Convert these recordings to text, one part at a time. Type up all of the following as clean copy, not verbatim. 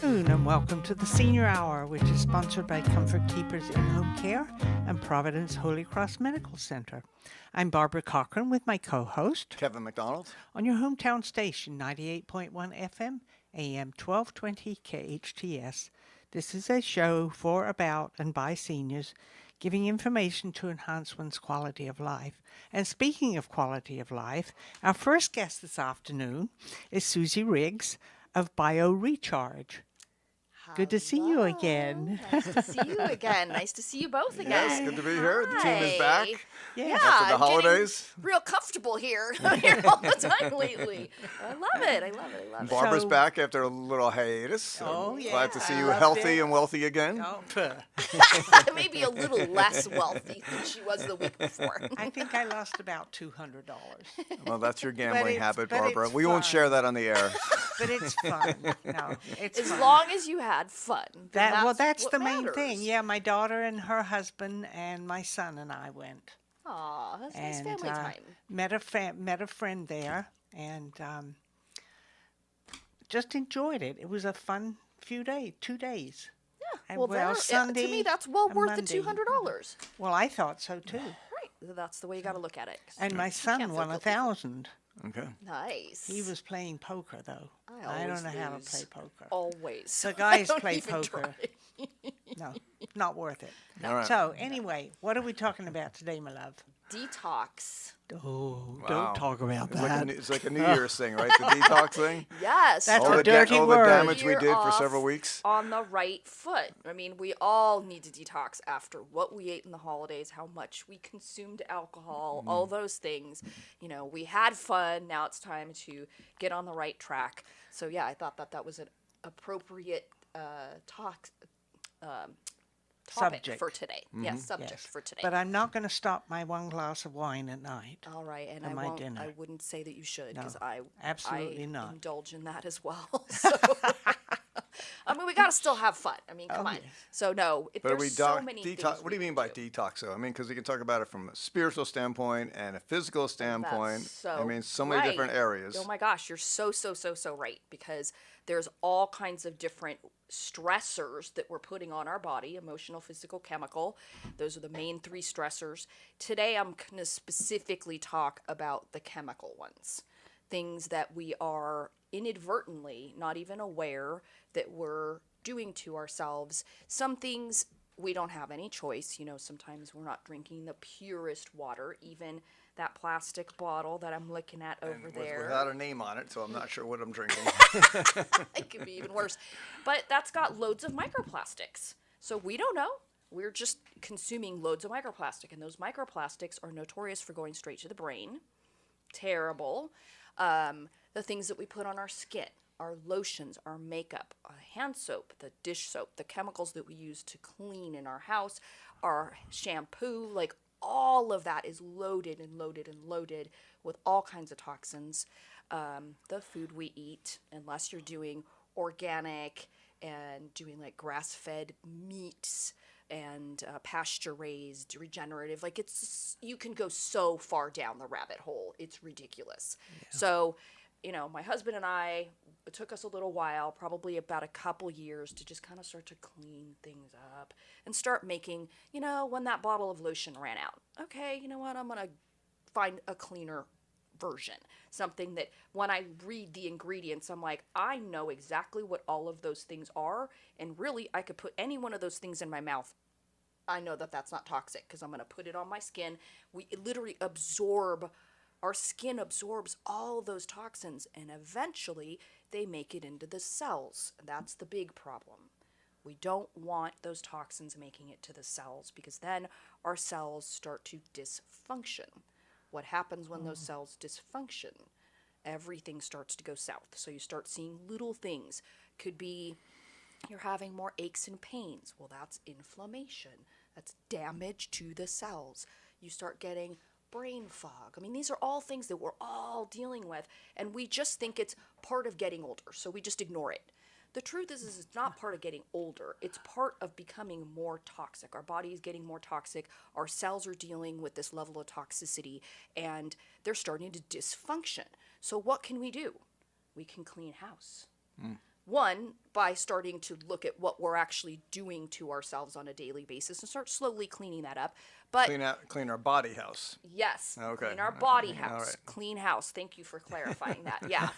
And welcome to the Senior Hour, which is sponsored by Comfort Keepers in Home Care and Providence Holy Cross Medical Center. I'm Barbara Cochran with my co-host, Kevin MacDonald. on your hometown station, 98.1 FM, AM 1220 KHTS. This is a show for, about, and by seniors, giving information to enhance one's quality of life. And speaking of quality of life, our first guest this afternoon is Susie Riggs of BioRecharge. Good to see you again. Nice to see you again. Nice to see you both again. Yes, good to be here. The team is back. Yeah. After the I'm holidays. getting real comfortable here. I'm here all the time lately. I love it. I love it. I love it. Barbara's So- back after a little hiatus. So Oh, yeah, glad to see I you loved healthy it. and wealthy again. Oh, Maybe a little less wealthy than she was the week before. I think I lost about $200. Well, that's your gambling it's- habit, but Barbara. it's We won't fun. share that on the air. But it's fun. No, it's As fun. long as you had fun. then That's what the main matters. thing. Yeah, my daughter and her husband and my son and I went. Aw, that's nice And family time. met a friend there and just enjoyed it. It was a fun 2 days. Yeah. And Well, well, to Sunday me, that's well and worth the Monday. $200. Well, I thought so too. Right. That's the way you got to look at it. 'cause And my you son can't feel won guilty. 1,000. Okay. Nice. He was playing poker though. I don't know always how to lose. play poker. Always. The guys I don't play even poker. try. No, not worth it. All right. So anyway, what are we talking about today, my love? Detox. Oh, Wow. don't talk about It's like, that. it's like a New Year's thing, right? The detox thing. Yes. That's all a the dirty all word. the damage we You're did for off several weeks. on the right foot. I mean, we all need to detox after what we ate in the holidays, how much we consumed alcohol, all those things. You know, we had fun. Now it's time to get on the right track. So yeah, I thought that was an appropriate topic Subject. for today. Yes, subject for today. But I'm not going to stop my one glass of wine at night. All right, and and my dinner. I wouldn't say that you should because No, I absolutely I not. indulge in that as well. So, I mean, we got to still have fun. I mean, come on. yeah. So no, But are there's we so many detox? things. What do you mean by detox, though? I mean, because you can talk about it from a spiritual standpoint and a physical standpoint. So I mean, so many different right. areas. Oh my gosh, you're so right because there's all kinds of different stressors that we're putting on our body, emotional, physical, chemical. Those are the main three stressors. Today I'm going to specifically talk about the chemical ones. Things that we are inadvertently, not even aware that we're doing to ourselves. Some things we don't have any choice. You know, sometimes we're not drinking the purest water, even that plastic bottle that I'm looking at over there. Without a name on it, so I'm not sure what I'm drinking. It could be even worse. But that's got loads of microplastics. So we don't know. We're just consuming loads of microplastic. And those microplastics are notorious for going straight to the brain. Terrible. The things that we put on our skin, our lotions, our makeup, hand soap, the dish soap, the chemicals that we use to clean in our house, our shampoo, like all of that is loaded and loaded and loaded with all kinds of toxins. The food we eat, unless you're doing organic and doing like grass-fed meats and pasture-raised, regenerative, like you can go so far down the rabbit hole. It's ridiculous. Yeah. So, you know, my husband and I, it took us a little while, probably about a couple years, to just kind of start to clean things up and start making, you know, when that bottle of lotion ran out, okay, you know what, I'm going to find a cleaner version. Something that when I read the ingredients, I'm like, I know exactly what all of those things are, and really, I could put any one of those things in my mouth. I know that that's not toxic because I'm going to put it on my skin. We literally absorb. Our skin absorbs all of those toxins, and eventually they make it into the cells. That's the big problem. We don't want those toxins making it to the cells because then our cells start to dysfunction. What happens when those cells dysfunction? Everything starts to go south. So you start seeing little things. Could be you're having more aches and pains. Well, that's inflammation. That's damage to the cells. You start getting brain fog. I mean, these are all things that we're all dealing with, and we just think it's part of getting older, so we just ignore it. The truth is it's not part of getting older. It's part of becoming more toxic. Our body is getting more toxic. Our cells are dealing with this level of toxicity, and they're starting to dysfunction. So what can we do? We can clean house. One, by starting to look at what we're actually doing to ourselves on a daily basis and start slowly cleaning that up. But Clean our body house. yes, Okay. clean our body All house. right. Clean house. Thank you for clarifying that. Yeah.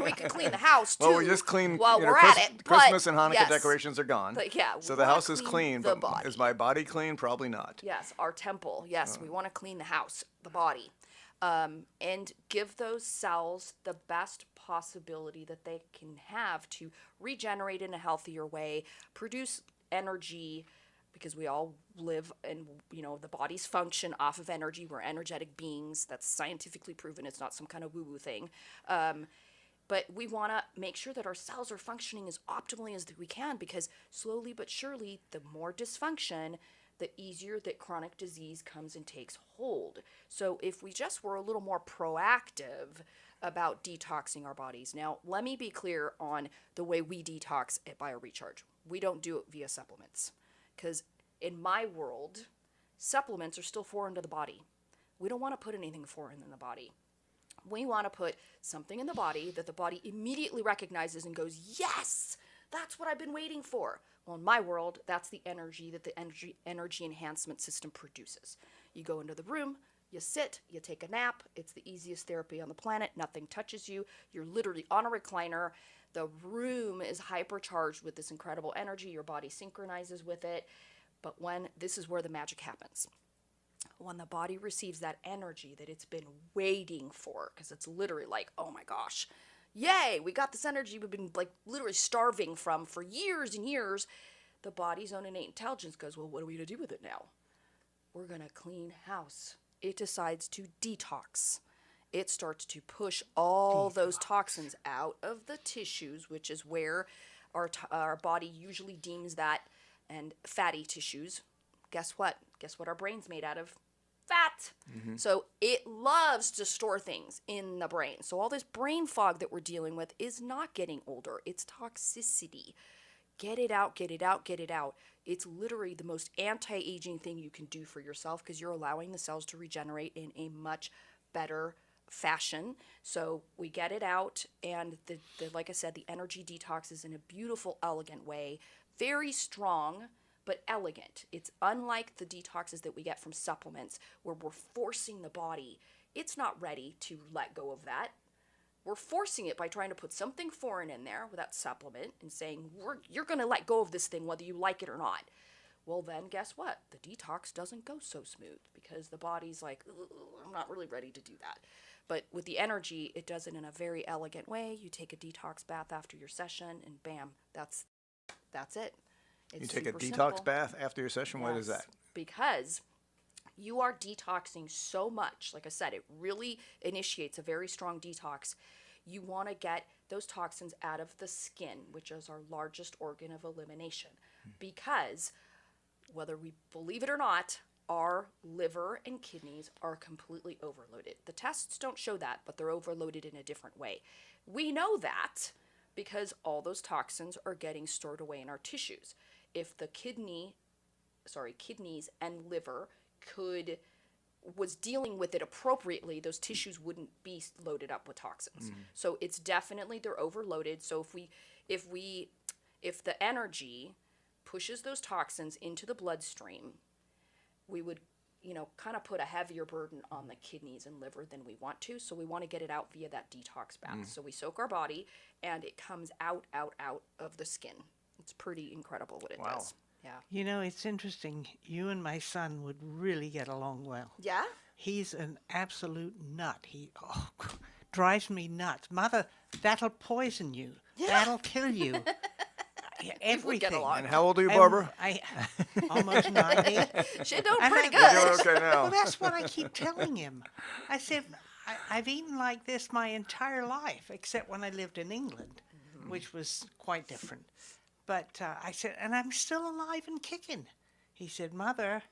We could clean the house too. Well, we just clean. while you know, we're at it. Christmas but and Hanukkah yes. decorations are gone. But yeah, so we the wanna house is clean, the but body. is my body clean? Probably not. Yes, our temple. Yes, we want to clean the house, the body, and give those cells the best possibility that they can have to regenerate in a healthier way, produce energy, because we all live and, the bodies function off of energy. We're energetic beings. That's scientifically proven. It's not some kind of woo-woo thing. But we want to make sure that our cells are functioning as optimally as we can, because slowly but surely, the more dysfunction, the easier that chronic disease comes and takes hold. So if we just were a little more proactive about detoxing our bodies. Now, let me be clear on the way we detox at BioRecharge. We don't do it via supplements, because in my world, supplements are still foreign to the body. We don't want to put anything foreign in the body. We want to put something in the body that the body immediately recognizes and goes, yes, that's what I've been waiting for. Well, in my world, that's the energy that the energy enhancement system produces. You go into the room, you sit, you take a nap. It's the easiest therapy on the planet. Nothing touches you. You're literally on a recliner. The room is hypercharged with this incredible energy. Your body synchronizes with it. But this is where the magic happens. When the body receives that energy that it's been waiting for, because it's literally like, oh my gosh, yay, we got this energy we've been like literally starving from for years and years. The body's own innate intelligence goes, well, what are we going to do with it now? We're going to clean house. It decides to detox. It starts to push all those toxins out of the tissues, which is where our body usually deems that, and fatty tissues. Guess what? Guess what our brain's made out of? Fat. Mm-hmm. So it loves to store things in the brain. So all this brain fog that we're dealing with is not getting older. It's toxicity. Get it out, get it out, get it out. It's literally the most anti-aging thing you can do for yourself, because you're allowing the cells to regenerate in a much better fashion. So we get it out, and the like I said, the energy detox is in a beautiful, elegant way. Very strong, but elegant. It's unlike the detoxes that we get from supplements, where we're forcing the body. It's not ready to let go of that. We're forcing it by trying to put something foreign in there with that supplement and saying, you're going to let go of this thing whether you like it or not. Well, then guess what? The detox doesn't go so smooth, because the body's like, I'm not really ready to do that. But with the energy, it does it in a very elegant way. You take a detox bath after your session, and bam, that's it. It's you take a detox simple. bath after your session? Yes, What is that? Because you are detoxing so much. Like I said, it really initiates a very strong detox. You want to get those toxins out of the skin, which is our largest organ of elimination. Because whether we believe it or not, our liver and kidneys are completely overloaded. The tests don't show that, but they're overloaded in a different way. We know that because all those toxins are getting stored away in our tissues. If the kidneys and liver was dealing with it appropriately, those tissues wouldn't be loaded up with toxins. So it's definitely, they're overloaded. So if the energy pushes those toxins into the bloodstream, we would, kind of put a heavier burden on the kidneys and liver than we want to. So we want to get it out via that detox bath. So we soak our body, and it comes out of the skin. It's pretty incredible what it does. Yeah. It's interesting. You and my son would really get along well. Yeah? He's an absolute nut. He drives me nuts. Mother, that'll poison you. Yeah. That'll kill you. Everything. Get along. And how old are you, Barbara? Almost 90. She's doing And pretty I- good. You're okay now. Well, that's what I keep telling him. I said, I've eaten like this my entire life, except when I lived in England, which was quite different. But I said, and I'm still alive and kicking. He said, Mother,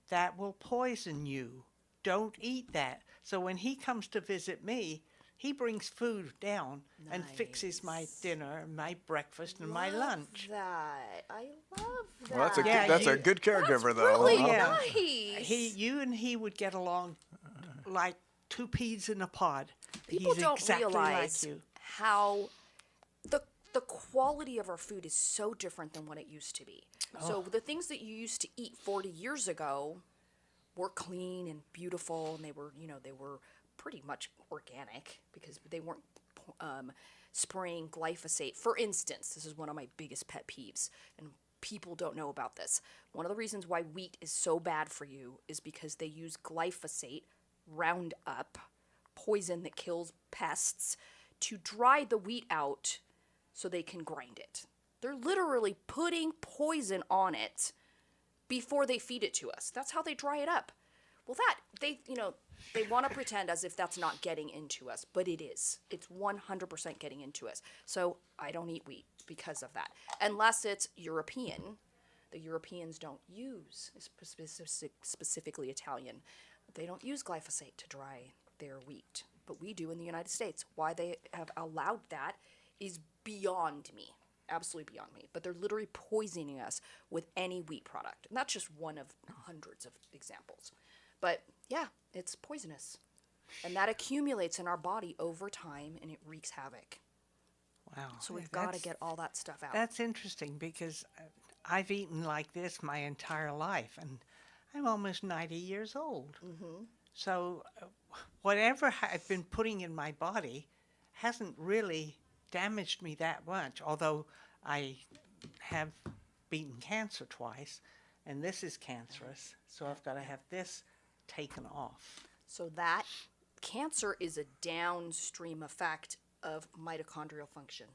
that will poison you. Don't eat that. So when he comes to visit me, he brings food down and fixes my dinner, my breakfast, and my lunch. I love that. Well, that's a Yeah, that's a you- good caregiver, though. Really Huh? nice. You and he would get along like two peas in a pod. People He's don't exactly realize like you. how the the quality of our food is so different than what it used to be. So the things that you used to eat 40 years ago were clean and beautiful, and they were, they were pretty much organic because they weren't spraying glyphosate. For instance, this is one of my biggest pet peeves, and people don't know about this. One of the reasons why wheat is so bad for you is because they use glyphosate, Roundup, poison that kills pests, to dry the wheat out so they can grind it. They're literally putting poison on it before they feed it to us. That's how they dry it up. Well, they want to pretend as if that's not getting into us, but it is. It's 100% getting into us. So I don't eat wheat because of that. Unless it's European. The Europeans don't use, specifically Italian, they don't use glyphosate to dry their wheat. But we do in the United States. Why they have allowed that is beyond me. Absolutely beyond me. But they're literally poisoning us with any wheat product. And that's just one of hundreds of examples. But yeah, it's poisonous. And that accumulates in our body over time, and it wreaks havoc. Wow. So we've got to get all that stuff out. That's interesting because I've eaten like this my entire life, and I'm almost 90 years old. Mm-hmm. So whatever I've been putting in my body hasn't really damaged me that much, although I have beaten cancer twice, and this is cancerous, so I've got to have this taken off. So that cancer is a downstream effect of mitochondrial function.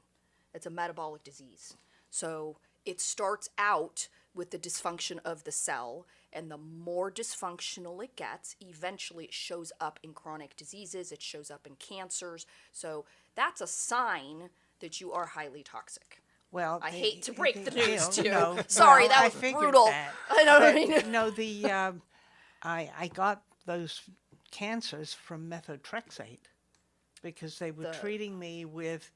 It's a metabolic disease. So it starts out with the dysfunction of the cell, and the more dysfunctional it gets, eventually it shows up in chronic diseases, it shows up in cancers. So that's a sign that you are highly toxic. Well, I hate to break the news to you. No, Sorry, well, that I was figured brutal. that. I know what I mean. No, I got those cancers from methotrexate because they were treating me with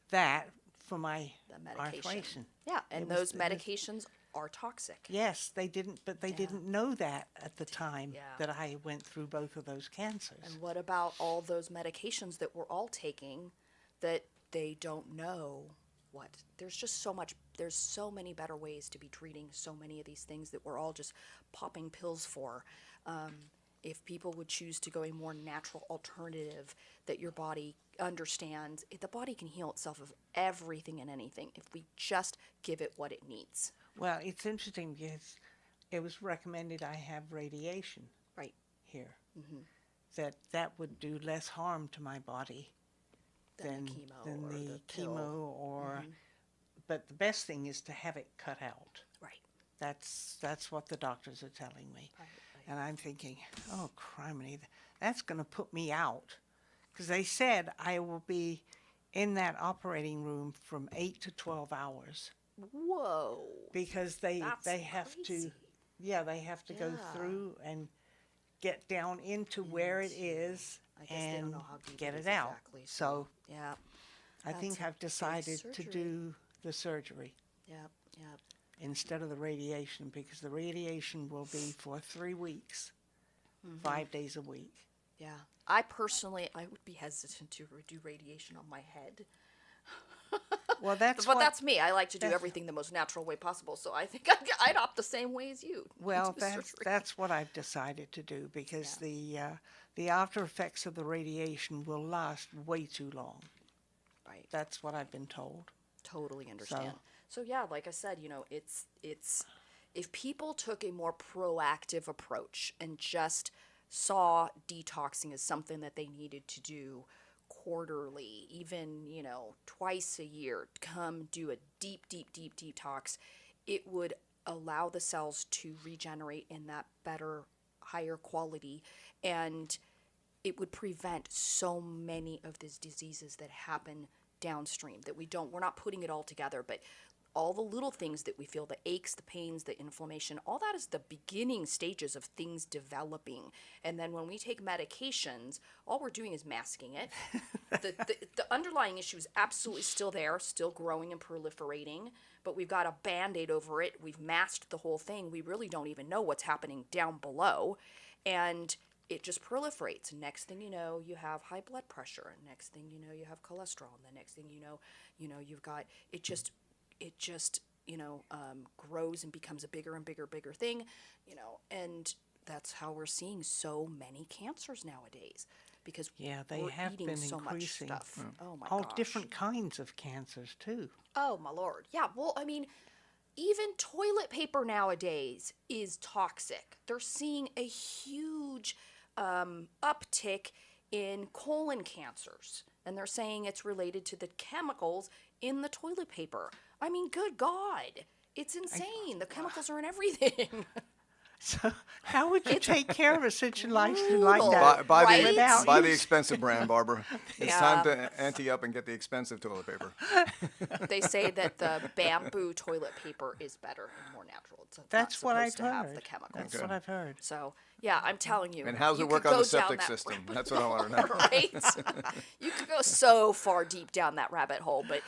that for my arthritis. Yeah, and those medications are toxic. Yes, they didn't, but they didn't know that at the time Yeah. that I went through both of those cancers. And what about all those medications that we're all taking that they don't know what? There's just there's so many better ways to be treating so many of these things that we're all just popping pills for. If people would choose to go a more natural alternative that your body understands, the body can heal itself of everything and anything if we just give it what it needs. Well, it's interesting because it was recommended I have radiation Right. here. Mm-hmm. That would do less harm to my body than the chemo or. Mm-hmm. But the best thing is to have it cut out. Right. That's what the doctors are telling me. Right. And I'm thinking, oh, criminy, that's going to put me out. Because they said I will be in that operating room from 8 to 12 hours. Whoa. Because they have crazy. they have to go through and get down into where it is I guess they don't and know how deep get it it is out. exactly, So yeah. I think I've decided to do the surgery. Yep. Instead of the radiation, because the radiation will be for 3 weeks, 5 days a week. Yeah. I would be hesitant to do radiation on my head. Well, that's that's me. I like to do everything the most natural way possible, so I think I'd opt the same way as you. Well, that's what I've decided to do, because the after effects of the radiation will last way too long. Right. That's what I've been told. Totally understand. So yeah, like I said, it's if people took a more proactive approach and just saw detoxing as something that they needed to do quarterly, even, twice a year, come do a deep detox, it would allow the cells to regenerate in that better, higher quality, and it would prevent so many of these diseases that happen downstream that we're not putting it all together, but all the little things that we feel, the aches, the pains, the inflammation, all that is the beginning stages of things developing. And then when we take medications, all we're doing is masking it. The underlying issue is absolutely still there, still growing and proliferating, but we've got a Band-Aid over it. We've masked the whole thing. We really don't even know what's happening down below. And it just proliferates. Next thing you know, you have high blood pressure, and next thing you know, you have cholesterol, and the next thing you know, you've got it just grows and becomes a bigger and bigger thing, and that's how we're seeing so many cancers nowadays, because they we're have eating been so much increasing. stuff. Oh my All gosh. different kinds of cancers too. Oh my lord. Yeah, well, I mean, even toilet paper nowadays is toxic. They're seeing a huge uptick in colon cancers, and they're saying it's related to the chemicals in the toilet paper. I mean, good God, it's insane. The chemicals are in everything. So how would you take care of a situation Brutal. like that? Buy Right? Without the expensive brand, Barbara. It's Yeah. time to ante up and get the expensive toilet paper. They say that the bamboo toilet paper is better and more natural. It's That's not what I've supposed to have the heard. chemicals. That's what I've heard. So, yeah, I'm telling you. And how's you it work could on the go down septic that system? rabbit That's what I want to know. right? You could go so far deep down that rabbit hole, but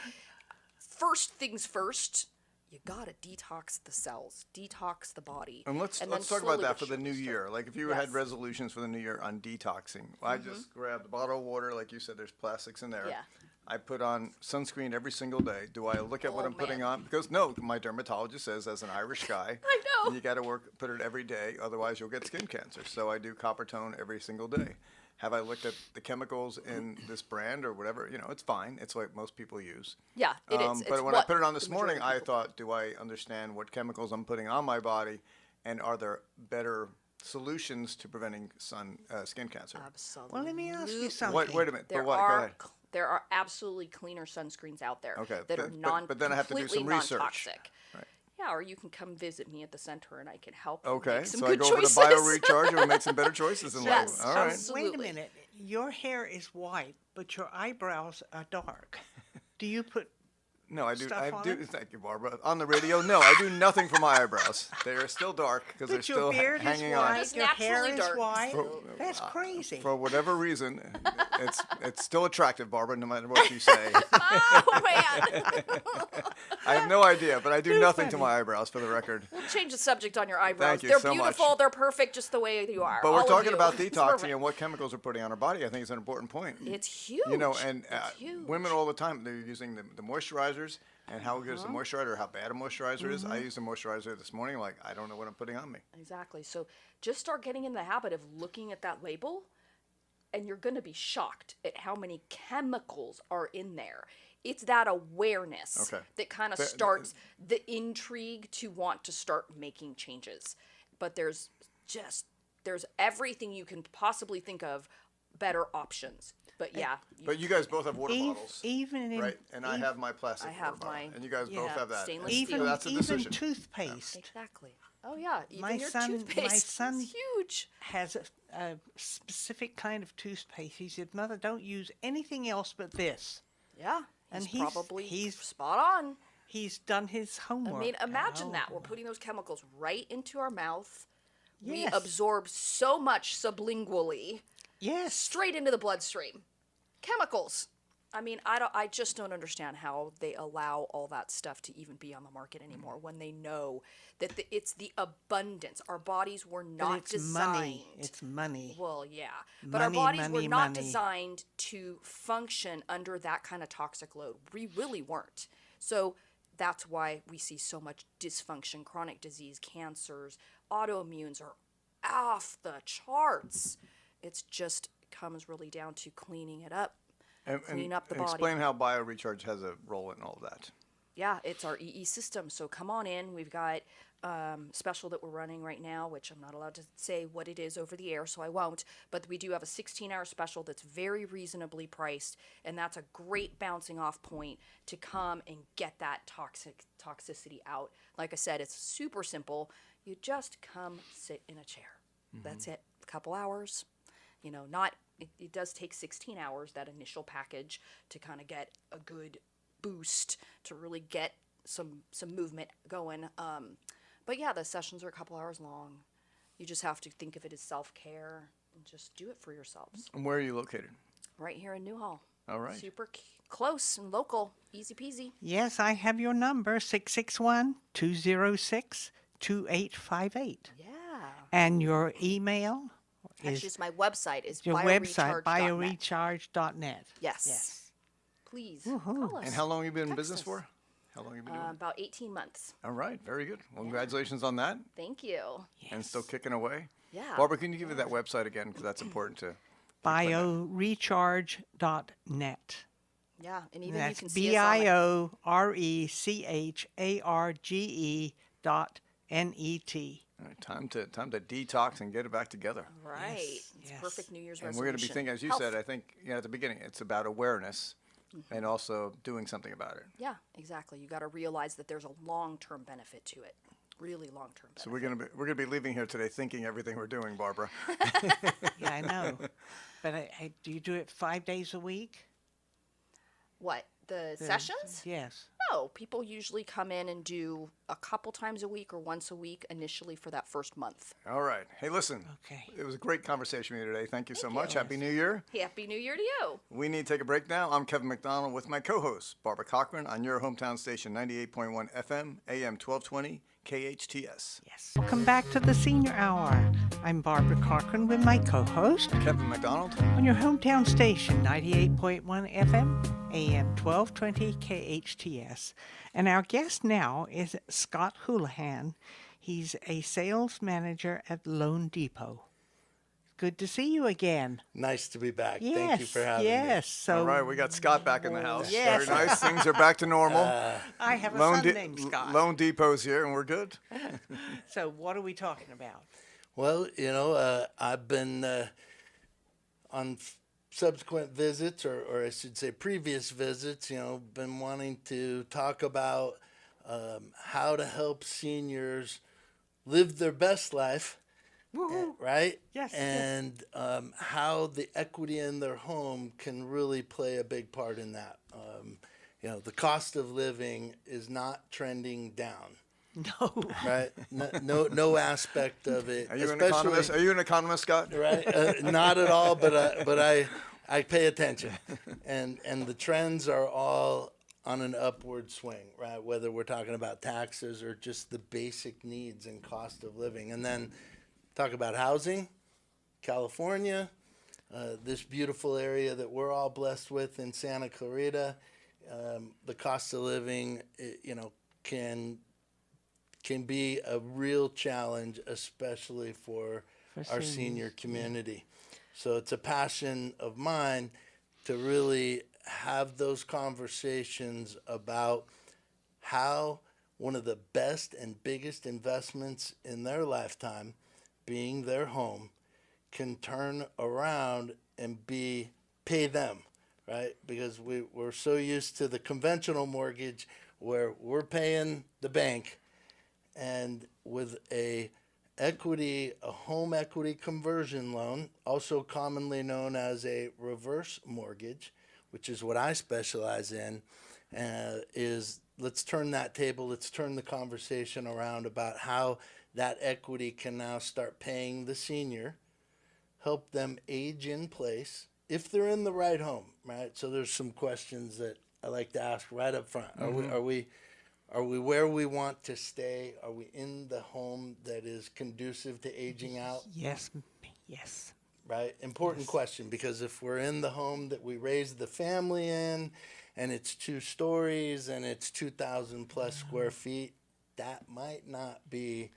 first things first, you gotta detox the cells, detox the body. And let's then talk about slowly that but for the new surely year. start- Like if you Yes. had resolutions for the new year on detoxing, I just grabbed a bottle of water, like you said, there's plastics in there. Yeah. I put on sunscreen every single day. Do I look at what Oh, I'm putting man. on? Because no, my dermatologist says as an Irish guy, I know. you got to put it every day, otherwise you'll get skin cancer. So I do copper tone every single day. Have I looked at the chemicals in this brand or whatever? It's fine. It's what most people use. Yeah, it is. It's But when I what put it on the this majority morning, of I people- thought, do I understand what chemicals I'm putting on my body, and are there better solutions to preventing skin cancer? Absolutely. Well, let me ask you something. Wait a minute. There But what? Go are ahead. There are absolutely cleaner sunscreens out there Okay, that are but then I have to do completely some research. non-toxic. Right. Yeah, or you can come visit me at the center and I can help you Okay, make some so I good go over to choices. BioRecharge and make some better choices in Yes, life. All right. absolutely. Wait a minute. Your hair is white, but your eyebrows are dark. Do you put No, I do. Stuff I on do. it? Thank you, Barbara. On the radio, no, I do nothing for my eyebrows. They are still dark because they're But your still beard is hanging white, on. It's your hair naturally is dark. white. That's crazy. For whatever reason, it's still attractive, Barbara, no matter what you say. Oh man! I have no idea, but I do nothing to my eyebrows, for the record. We'll change the subject on your eyebrows. Thank you They're so much. beautiful. They're perfect, just the way you are. But All we're of talking you. about It's detoxing perfect. and what chemicals we're putting on our body. I think it's an important point. It's huge. And It's huge. women all the time, they're using the moisturizers, and how good is the moisturizer, or how bad a moisturizer is. I used a moisturizer this morning, like, I don't know what I'm putting on me. Exactly. So just start getting in the habit of looking at that label, and you're going to be shocked at how many chemicals are in there. It's that awareness Okay. that kind of The- starts the intrigue to want to start making changes. But there's everything you can possibly think of, better options. But yeah, But you guys both have water bottles, even in right? And I have my plastic I have water bottle, mine. and you guys both Yeah. have that. Stainless And steel. so that's a even decision. toothpaste exactly. Oh yeah, even My your son- my toothpaste son- is huge. has a specific kind of toothpaste. He said, "Mother, don't use anything else but this." Yeah, And he's probably he's spot on. He's done his homework. I mean, imagine that. Oh. We're putting those chemicals right into our mouth. We Yes. absorb so much sublingually Yes. straight into the bloodstream. Chemicals. I mean, I just don't understand how they allow all that stuff to even be on the market anymore when they know that it's the abundance. Our bodies were But not it's designed. money. It's money. Well, yeah. But our Money, bodies were money, not money. designed to function under that kind of toxic load. We really weren't. So that's why we see so much dysfunction, chronic disease, cancers, autoimmunes are off the charts. It's just comes really down to cleaning it up. Clean up the body. Explain how BioRecharge has a role in all of that. Yeah, it's our EE system. So come on in. We've got special that we're running right now, which I'm not allowed to say what it is over the air, so I won't. But we do have a 16-hour special that's very reasonably priced, and that's a great bouncing off point to come and get that toxicity out. Like I said, it's super simple. You just come sit in a chair. That's it. A couple hours. You know, it does take 16 hours, that initial package, to kind of get a good boost, to really get some movement going. But yeah, the sessions are a couple hours long. You just have to think of it as self-care and just do it for yourselves. And where are you located? Right here in Newhall. All right. Super close and local. Easy peasy. Yes, I have your number, 661-206-2858. Yeah. And your email Actually, it's my website is your website, biorecharge.net. biorecharge.net. Yes. Yes. Please Woohoo. call us. And how long have you been in Text business us. for? How long have you been doing it? About 18 months. All right, very good. Well, congratulations on that. Thank you. And still kicking away. Yeah. Barbara, can you give me that website again? Because that's important to. Biorecharge.net. Yeah, and even you That's can see us on BIORECHARGE.NET. All right, time to detox and get it back together. Right. Yes, It's yes. perfect New Year's And resolution. we're going to be thinking, as you Health. said, I think at the beginning, it's about awareness and also doing something about it. Yeah, exactly. You got to realize that there's a long-term benefit to it. Really long-term benefit. So we're gonna be leaving here today thinking everything we're doing, Barbara. Yeah, I know. But do you do it 5 days a week? What? The sessions? Yes. No, people usually come in and do a couple times a week or once a week initially for that first month. All right. Hey, listen. Okay. It was a great conversation with you today. Thank you so much. Happy New Year. Happy New Year to you. We need to take a break now. I'm Kevin MacDonald with my co-host, Barbara Cochran, on your hometown station, 98.1 FM, AM 1220, KHTS. Yes. Welcome back to the Senior Hour. I'm Barbara Cochran with my co-host Kevin MacDonald. on your hometown station, 98.1 FM, AM 1220, KHTS. And our guest now is Scott Hoolahan. He's a sales manager at Loan Depot. Good to see you again. Nice to be back. Yes, Thank you for having me. yes. So All right, we got Scott back in the house. Yes. Very nice. Things are back to normal. I have a Loan son De- named Scott. Loan Depot's here, and we're good. So what are we talking about? Well, I've been on subsequent visits, or I should say previous visits, been wanting to talk about how to help seniors live their best life. Right? Yes, yes. And how the equity in their home can really play a big part in that. The cost of living is not trending down. No. Right? No aspect of it. Are you an economist? Are you an economist, Scott? Right? Not at all, but I pay attention. And the trends are all on an upward swing, right? Whether we're talking about taxes or just the basic needs and cost of living. And then talk about housing, California, this beautiful area that we're all blessed with in Santa Clarita. The cost of living, can be a real challenge, especially for our senior community. So it's a passion of mine to really have those conversations about how one of the best and biggest investments in their lifetime, being their home, can turn around and pay them, right? Because we're so used to the conventional mortgage where we're paying the bank, and with a home equity conversion loan, also commonly known as a reverse mortgage, which is what I specialize in, is let's turn the conversation around about how that equity can now start paying the senior, help them age in place if they're in the right home, right? So there's some questions that I like to ask right up front. Are we where we want to stay? Are we in the home that is conducive to aging out? Yes. Yes. Right? Important question, because if we're in the home that we raised the family in and it's 2 stories and it's 2,000 plus square feet, that might not be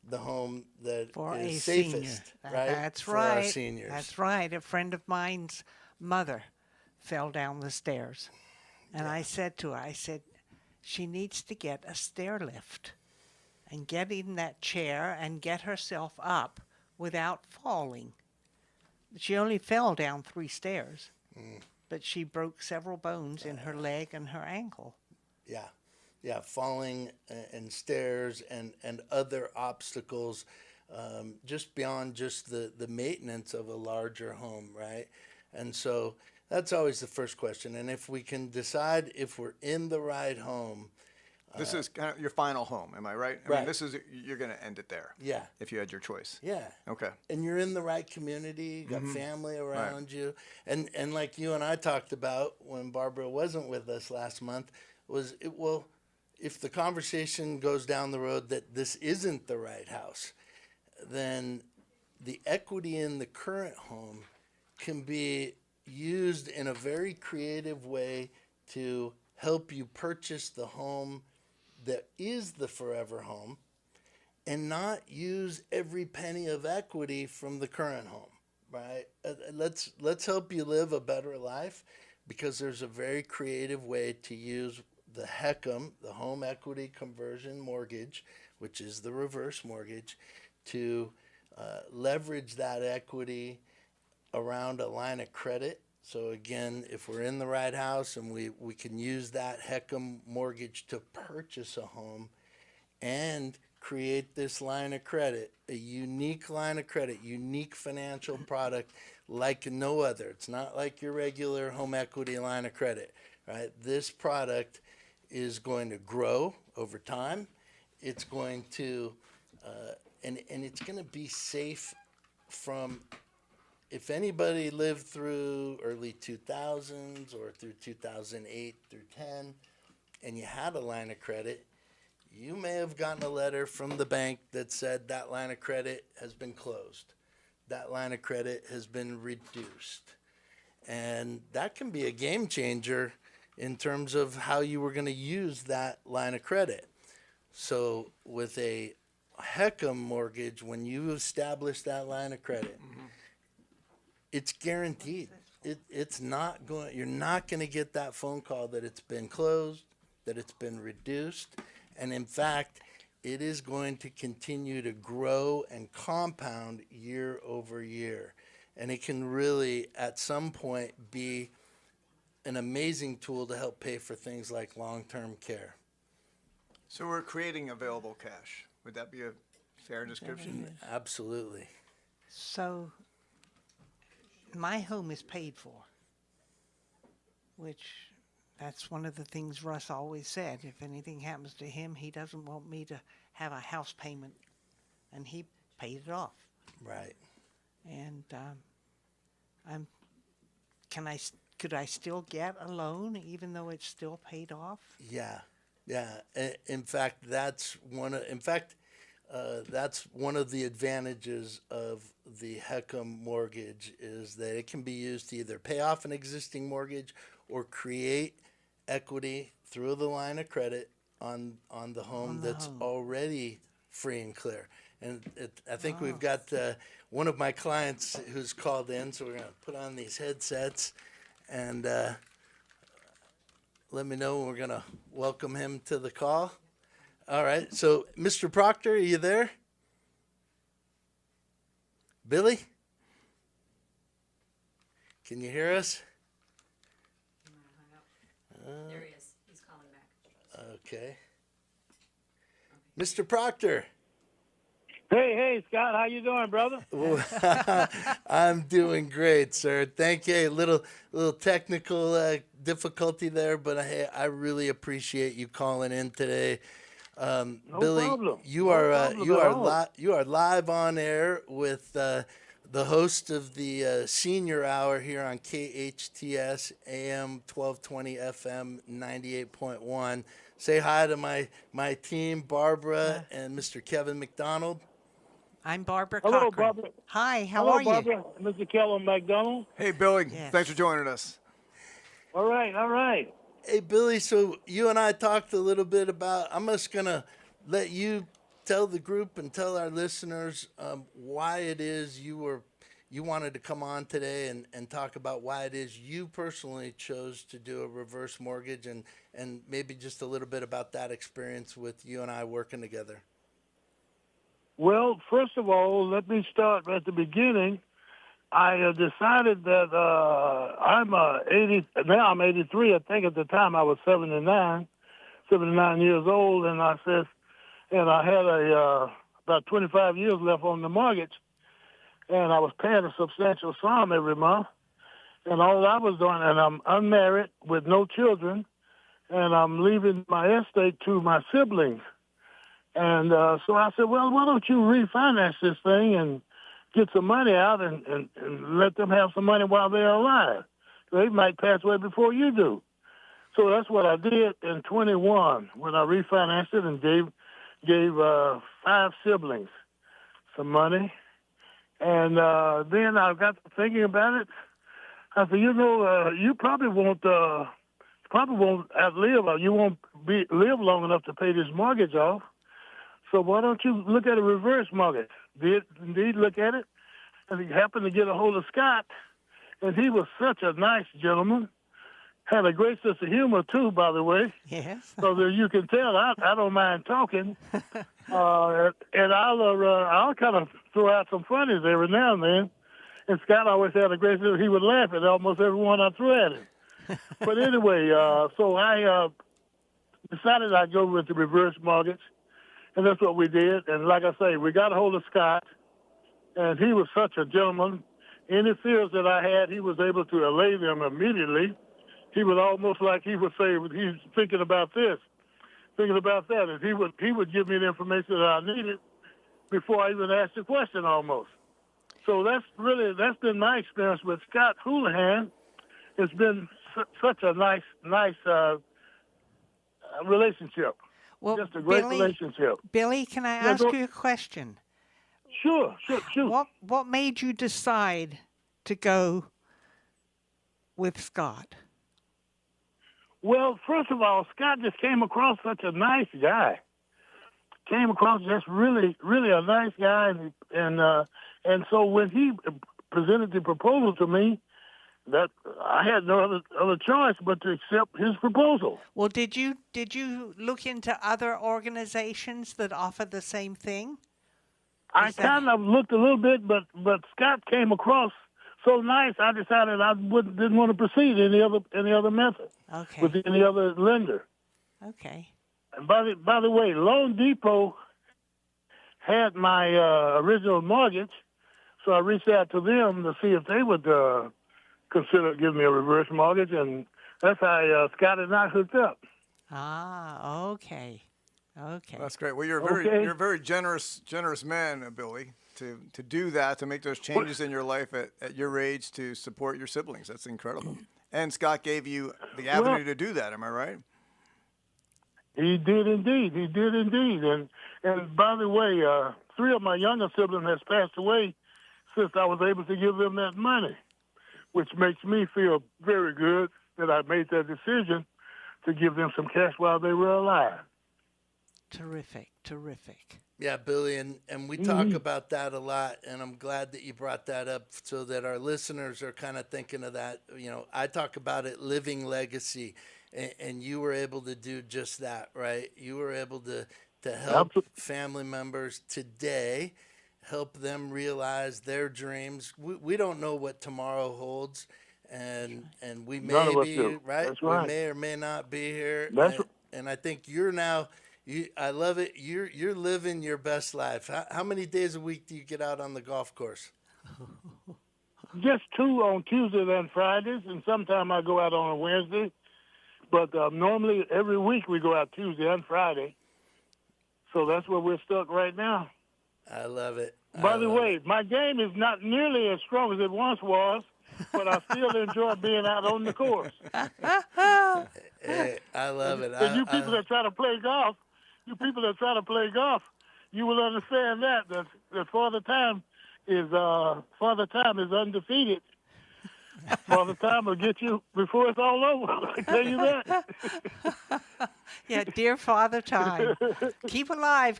the home that For is a safest, senior. right? That's for right. our seniors. That's right. A friend of mine's mother fell down the stairs. And I said to her, she needs to get a stair lift and get in that chair and get herself up without falling. She only fell down 3 stairs, but she broke several bones in her leg and her ankle. Yeah, falling and stairs and other obstacles, just beyond just the maintenance of a larger home, right? And so that's always the first question. And if we can decide if we're in the right home. This is kind of your final home, am I right? I mean, you're going to end it there. Yeah. If you had your choice. Yeah. Okay. And you're in the right community, you got family around you. And like you and I talked about when Barbara wasn't with us last month, if the conversation goes down the road that this isn't the right house, then the equity in the current home can be used in a very creative way to help you purchase the home that is the forever home and not use every penny of equity from the current home, right? Let's help you live a better life, because there's a very creative way to use the HECM, the home equity conversion mortgage, which is the reverse mortgage, to leverage that equity around a line of credit. So again, if we're in the right house and we can use that HECM mortgage to purchase a home and create this line of credit, a unique line of credit, unique financial product like no other. It's not like your regular home equity line of credit, right? This product is going to grow over time. It's going to, and it's going to be safe from, if anybody lived through early 2000s or through 2008 through 10, and you had a line of credit, you may have gotten a letter from the bank that said that line of credit has been closed. That line of credit has been reduced. And that can be a game changer in terms of how you were going to use that line of credit. So with a HECM mortgage, when you establish that line of credit, it's guaranteed. It's not going, you're not going to get that phone call that it's been closed, that it's been reduced. And in fact, it is going to continue to grow and compound year over year. And it can really, at some point, be an amazing tool to help pay for things like long-term care. So we're creating available cash. Would that be a fair description? Absolutely. So my home is paid for, which that's one of the things Russ always said. If anything happens to him, he doesn't want me to have a house payment, and he paid it off. Right. And could I still get a loan even though it's still paid off? Yeah. Yeah. In fact, that's one of the advantages of the HECM mortgage, is that it can be used to either pay off an existing mortgage or create equity through the line of credit on the home that's already free and clear. And I think we've got one of my clients who's called in, so we're going to put on these headsets and let me know when we're going to welcome him to the call. All right, so Mr. Proctor, are you there? Billy? Can you hear us? There he is. He's calling back. Okay. Mr. Proctor. Hey, Scott, how you doing, brother? I'm doing great, sir. Thank you. A little technical difficulty there, but I really appreciate you calling in today. No Billy, problem. you No are problem you at are all. you are live on air with the host of the Senior Hour here on KHTS AM 1220 FM 98.1. Say hi to my team, Barbara and Mr. Kevin MacDonald. I'm Barbara Hello, Cochran. Barbara. Hi, how Hello, are you? Barbara. Mr. Kellen MacDonald. Hey, Billy. Yes. Thanks for joining us. All right. Hey, Billy, so you and I talked a little bit about, I'm just going to let you tell the group and tell our listeners why it is you wanted to come on today and talk about why it is you personally chose to do a reverse mortgage, and maybe just a little bit about that experience with you and I working together. Well, first of all, let me start at the beginning. I decided that I'm 80. Now I'm 83. I think at the time I was 79 years old, and I said, and I had about 25 years left on the mortgage, and I was paying a substantial sum every month. And all I was doing, and I'm unmarried with no children, and I'm leaving my estate to my siblings. And so I said, well, why don't you refinance this thing and get some money out and let them have some money while they're alive. They might pass away before you do. So that's what I did in 21 when I refinanced it and gave 5 siblings some money. And then I got to thinking about it. I said, you probably won't outlive, or you won't live long enough to pay this mortgage off. So why don't you look at a reverse mortgage? Did indeed look at it, and he happened to get a hold of Scott, and he was such a nice gentleman. Had a great sense of humor too, by the way. Yes. So that you can tell I don't mind talking, and I'll kind of throw out some funnies every now and then. And Scott always had a great sense. He would laugh at almost every one I threw at him. But anyway, so I decided I'd go with the reverse mortgage, and that's what we did. And like I say, we got a hold of Scott, and he was such a gentleman. Any fears that I had, he was able to allay them immediately. He would almost like he would say, he's thinking about this, thinking about that, and he would give me the information that I needed before I even asked the question almost. So that's been my experience with Scott Hoolahan. It's been such a nice relationship. Well, Just a great relationship. Billy, can I ask you a question? Sure. What made you decide to go with Scott? Well, first of all, Scott just came across such a nice guy. Came across just really, really a nice guy, and so when he presented the proposal to me, that I had no other choice but to accept his proposal. Well, did you look into other organizations that offer the same thing? I kind of looked a little bit, but Scott came across so nice, I decided I didn't want to proceed any other method with any other lender. Okay. And by the way, Loan Depot had my original mortgage, so I reached out to them to see if they would consider giving me a reverse mortgage, and that's how Scott and I hooked up. Ah, okay. That's great. Well, you're a very generous man, Billy, to do that, to make those changes in your life at your age to support your siblings. That's incredible. And Scott gave you the avenue to do that. Am I right? He did indeed. And by the way, 3 of my younger siblings has passed away since I was able to give them that money, which makes me feel very good that I made that decision to give them some cash while they were alive. Terrific. Yeah, Billy, and we talk about that a lot, and I'm glad that you brought that up so that our listeners are kind of thinking of that. You know, I talk about it, living legacy, and you were able to do just that, right? You were able to help family members today, help them realize their dreams. We don't know what tomorrow holds, and we may be, right? That's right. We may or may not be here. That's and I think you're now... I love it. You're living your best life. How many days a week do you get out on the golf course? Just 2 on Tuesdays and Fridays, and sometimes I go out on a Wednesday. But normally every week we go out Tuesday and Friday. So that's where we're stuck right now. I love it. By the way, my game is not nearly as strong as it once was, but I still enjoy being out on the course. Hey, I love it. And you people that try to play golf, you will understand that Father Time is undefeated. Father Time will get you before it's all over. I tell you that. Yeah, dear Father Time, keep alive.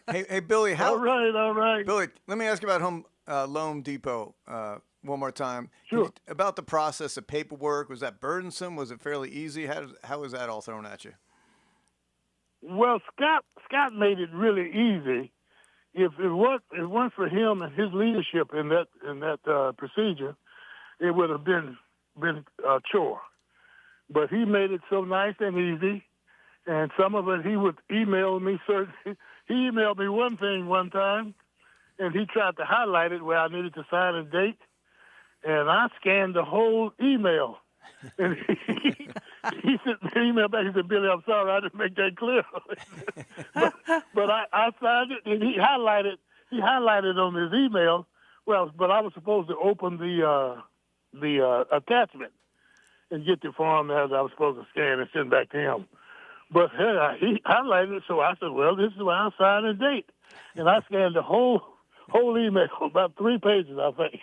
Hey, Billy. All right. Billy, let me ask you about Home Loan Depot one more time. Sure. About the process of paperwork, was that burdensome? Was it fairly easy? How was that all thrown at you? Well, Scott made it really easy. If it weren't for him and his leadership in that procedure, it would have been a chore. But he made it so nice and easy, and some of it he would email me. He emailed me one thing one time, and he tried to highlight it where I needed to sign a date, and I scanned the whole email. And he sent me an email back. He said, "Billy, I'm sorry, I didn't make that clear." but I signed it, and he highlighted on his email. Well, but I was supposed to open the attachment and get the form that I was supposed to scan and send back to him. But he highlighted it, so I said, "Well, this is where I'll sign a date." And I scanned the whole whole email, about 3 pages, I think.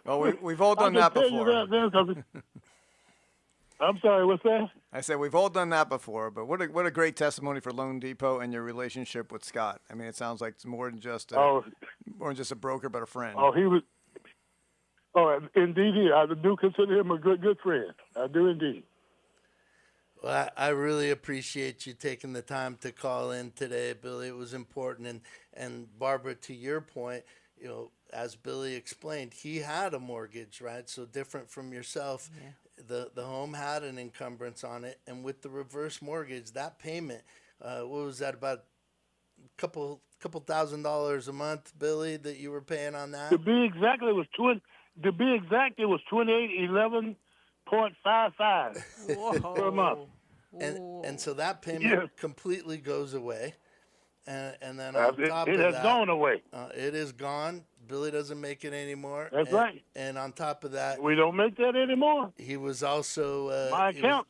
Well, we've all done I that can tell before. you that then, 'cause I'm sorry, what's that? I said we've all done that before, but what a great testimony for Loan Depot and your relationship with Scott. I mean, it sounds like it's more than just a broker, but a friend. Oh, he was. Oh, indeed, I do consider him a good friend. I do indeed. Well, I really appreciate you taking the time to call in today, Billy. It was important. And Barbara, to your point, you know, as Billy explained, he had a mortgage, right? So different from yourself. Yeah. The home had an encumbrance on it, and with the reverse mortgage, that payment, what was that, about a couple $1,000s a month, Billy, that you were paying on that? To be exact, it was 2811.55 per month. And so that payment completely goes away. And then on top of that, it has gone away. It is gone. Billy doesn't make it anymore. That's right. And on top of that, we don't make that anymore. He was also my account.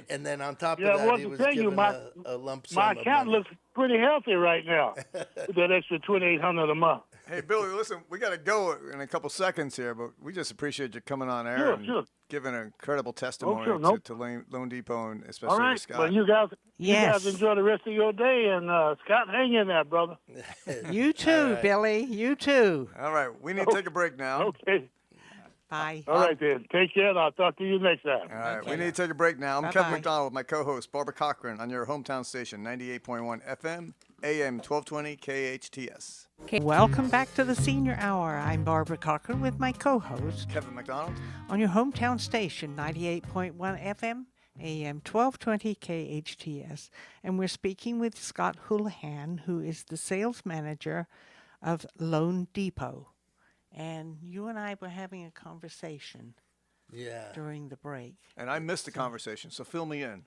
And then on top of that, he was given a lump sum. My account looks pretty healthy right now with that extra $2,800 a month. Hey, Billy, listen, we got to go in a couple seconds here, but we just appreciate you coming on air and giving an incredible testimony to Loan Depot and especially Scott. Well, you guys enjoy the rest of your day, and Scott, hang in there, brother. You too, Billy. You too. All right, we need to take a break now. Okay. Bye. All right, then. Take care, and I'll talk to you next time. All right, we need to take a break now. I'm Kevin MacDonald with my co-host, Barbara Cochran, on your hometown station, 98.1 FM, AM 1220 KHTS. Okay, welcome back to the Senior Hour. I'm Barbara Cochran with my co-host, Kevin MacDonald, on your hometown station, 98.1 FM, AM 1220 KHTS. And we're speaking with Scott Hoolahan, who is the sales manager of Loan Depot. And you and I were having a conversation during the break. And I missed the conversation, so fill me in.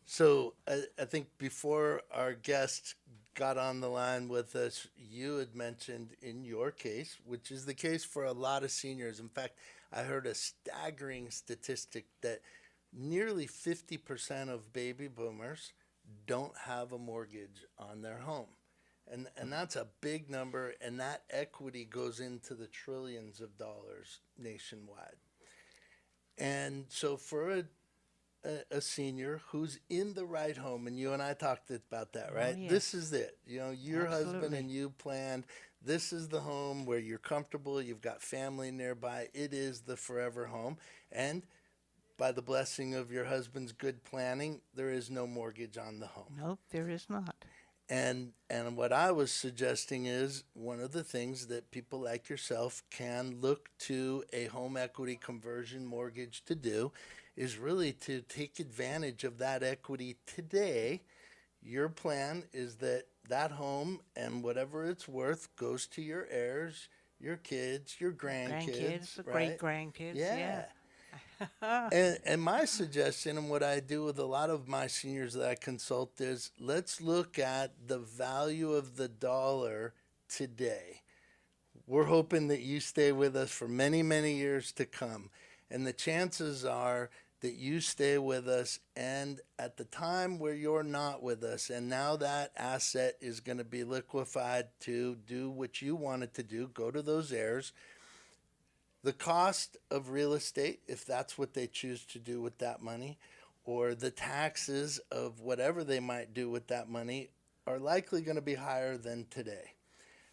So I think before our guest got on the line with us, you had mentioned in your case, which is the case for a lot of seniors. In fact, I heard a staggering statistic that nearly 50% of baby boomers don't have a mortgage on their home. And that's a big number, and that equity goes into the trillions of dollars nationwide. And so for a senior who's in the right home, and you and I talked about that, right? Oh, yes. This is it. You know, your husband and you planned, this is the home where you're comfortable, you've got family nearby. It is the forever home. And by the blessing of your husband's good planning, there is no mortgage on the home. Nope, there is not. And what I was suggesting is one of the things that people like yourself can look to a home equity conversion mortgage to do is really to take advantage of that equity today. Your plan is that home and whatever it's worth goes to your heirs, your kids, your grandkids, right? Great-grandkids, yeah. And my suggestion, and what I do with a lot of my seniors that I consult, is let's look at the value of the dollar today. We're hoping that you stay with us for many, many years to come. And the chances are that you stay with us, and at the time where you're not with us, and now that asset is going to be liquefied to do what you wanted to do, go to those heirs. The cost of real estate, if that's what they choose to do with that money, or the taxes of whatever they might do with that money, are likely going to be higher than today.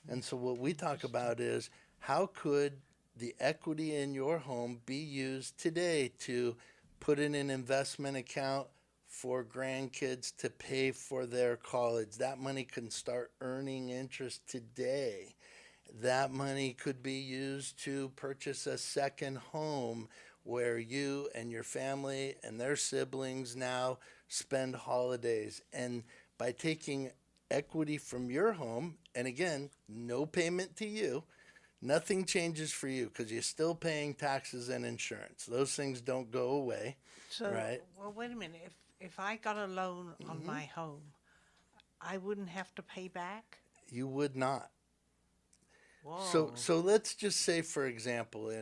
And so what we talk about is how could the equity in your home be used today to put in an investment account for grandkids to pay for their college. That money can start earning interest today. That money could be used to purchase a second home where you and your family and their siblings now spend holidays. And by taking equity from your home, and again, no payment to you, nothing changes for you because you're still paying taxes and insurance. Those things don't go away, right? Well, wait a minute. If I got a loan on my home, I wouldn't have to pay back? You would not. Whoa. So let's just say, for example,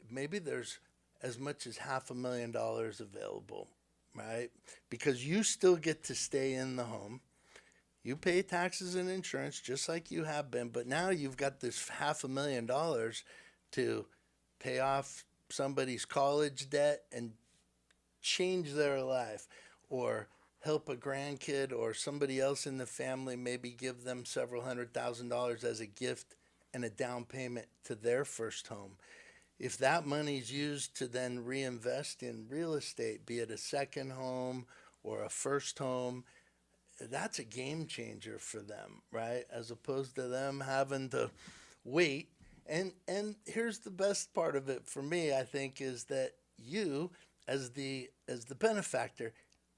maybe there's as much as $500,000 available, right? Because you still get to stay in the home. You pay taxes and insurance just like you have been, but now you've got this $500,000 to pay off somebody's college debt and change their life, or help a grandkid or somebody else in the family, maybe give them several $100,000 as a gift and a down payment to their first home. If that money's used to then reinvest in real estate, be it a second home or a first home, that's a game changer for them, right? As opposed to them having to wait. And here's the best part of it for me, I think, is that you, as the benefactor,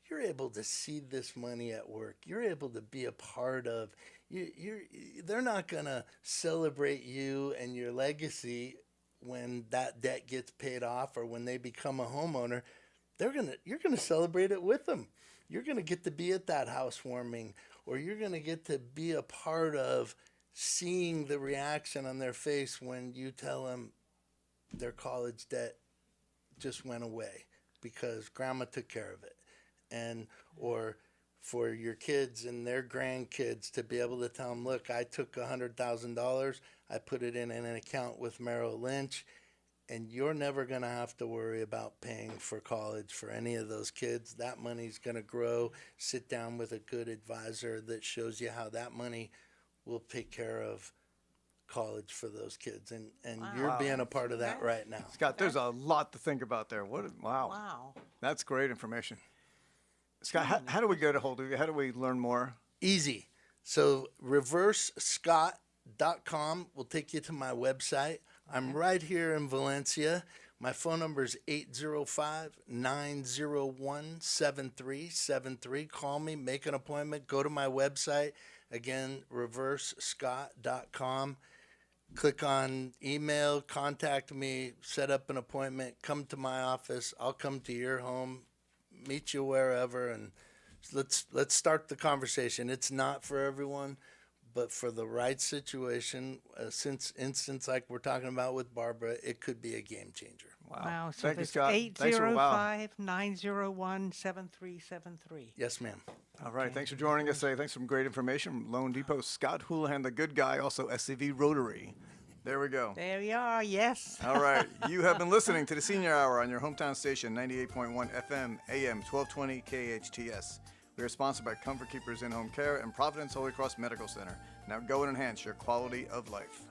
you're able to see this money at work. You're able to be a part of. They're not gonna celebrate you and your legacy when that debt gets paid off or when they become a homeowner. You're gonna celebrate it with them. You're gonna get to be at that housewarming, or you're gonna get to be a part of seeing the reaction on their face when you tell them their college debt just went away because grandma took care of it. And or for your kids and their grandkids to be able to tell them, look, I took $100,000, I put it in an account with Merrill Lynch, and you're never going to have to worry about paying for college for any of those kids. That money's going to grow. Sit down with a good advisor that shows you how that money will take care of college for those kids. And you're being a part of that right now. Scott, there's a lot to think about there. Wow. That's great information. Scott, how do we get a hold of you? How do we learn more? Easy. So reversescott.com will take you to my website. I'm right here in Valencia. My phone number is 805-901-7373. Call me, make an appointment, go to my website. Again, reversescott.com. Click on email, contact me, set up an appointment, come to my office. I'll come to your home, meet you wherever, and let's start the conversation. It's not for everyone, but for the right situation, since instance like we're talking about with Barbara, it could be a game changer. Wow. So Thank you, Scott. 805-901-7373. Yes, ma'am. All right. Thanks for joining us today. Thanks for some great information from Loan Depot. Scott Hoolahan, the good guy, also SCV Rotary. There we go. There you are, yes. All right. You have been listening to the Senior Hour on your hometown station, 98.1 FM, AM 1220 KHTS. We are sponsored by Comfort Keepers In-Home Care and Providence Holy Cross Medical Center. Now go and enhance your quality of life.